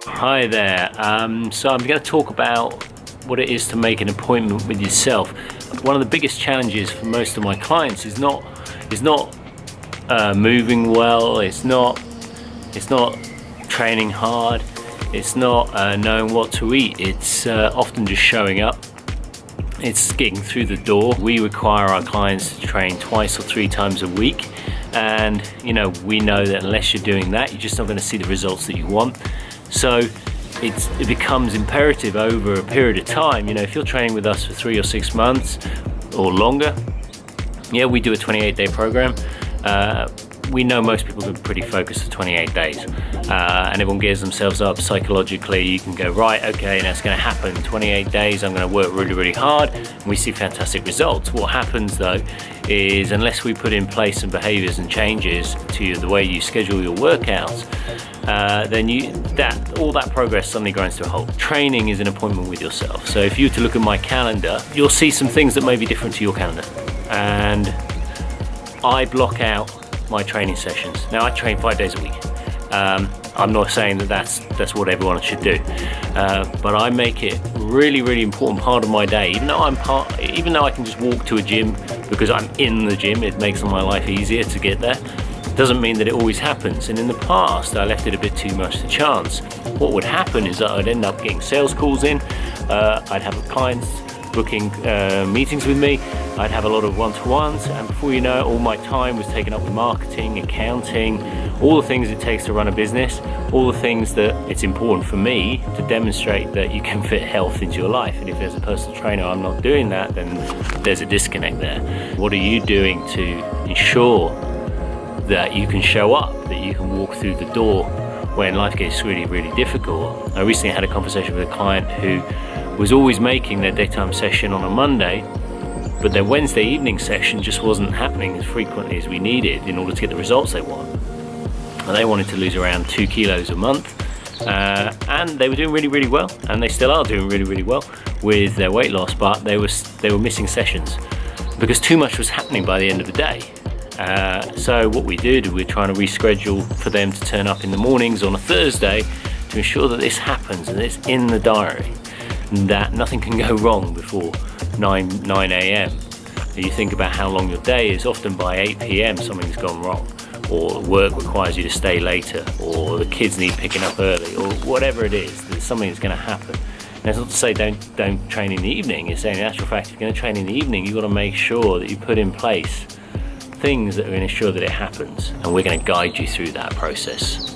Hi there. So I'm going to talk about what it is to make an appointment with yourself. One of the biggest challenges for most of my clients is not moving well. It's not training hard. It's not knowing what to eat. It's often just showing up. It's getting through the door. We require our clients to train 2 or 3 times a week, and we know that unless you're doing that, you're just not going to see the results that you want. So it becomes imperative over a period of time. If you're training with us for 3 or 6 months or longer, we do a 28-day program. We know most people are pretty focused for 28 days, and everyone gears themselves up psychologically. You can go, right, okay, now it's going to happen. 28 days, I'm going to work really, really hard, and we see fantastic results. What happens though is, unless we put in place some behaviors and changes to the way you schedule your workouts, then all that progress suddenly grinds to a halt. Training is an appointment with yourself. So if you were to look at my calendar, you'll see some things that may be different to your calendar, and I block out my training sessions. Now I train 5 days a week. I'm not saying that that's what everyone should do, but I make it really, really important part of my day. Even though I can just walk to a gym because I'm in the gym, it makes my life easier to get there. Doesn't mean that it always happens. And in the past, I left it a bit too much to chance. What would happen is that I'd end up getting sales calls in. I'd have clients booking meetings with me. I'd have a lot of one-to-ones, and before you know it, all my time was taken up with marketing, accounting, all the things it takes to run a business, all the things that it's important for me to demonstrate that you can fit health into your life. And if there's a personal trainer, I'm not doing that, then there's a disconnect there. What are you doing to ensure that you can show up, that you can walk through the door when life gets really, really difficult? I recently had a conversation with a client who was always making their daytime session on a Monday, but their Wednesday evening session just wasn't happening as frequently as we needed in order to get the results they want. And they wanted to lose around 2 kilos a month, and they were doing really, really well, and they still are doing really, really well with their weight loss, but they were missing sessions because too much was happening by the end of the day. So what we did, we're trying to reschedule for them to turn up in the mornings on a Thursday to ensure that this happens and it's in the diary, and that nothing can go wrong before 9 a.m. You think about how long your day is, often by 8 p.m. something's gone wrong, or work requires you to stay later, or the kids need picking up early, or whatever it is, there's something that's going to happen. And it's not to say don't train in the evening. It's saying, in actual fact, if you're going to train in the evening, you've got to make sure that you put in place things that are going to ensure that it happens, and we're going to guide you through that process.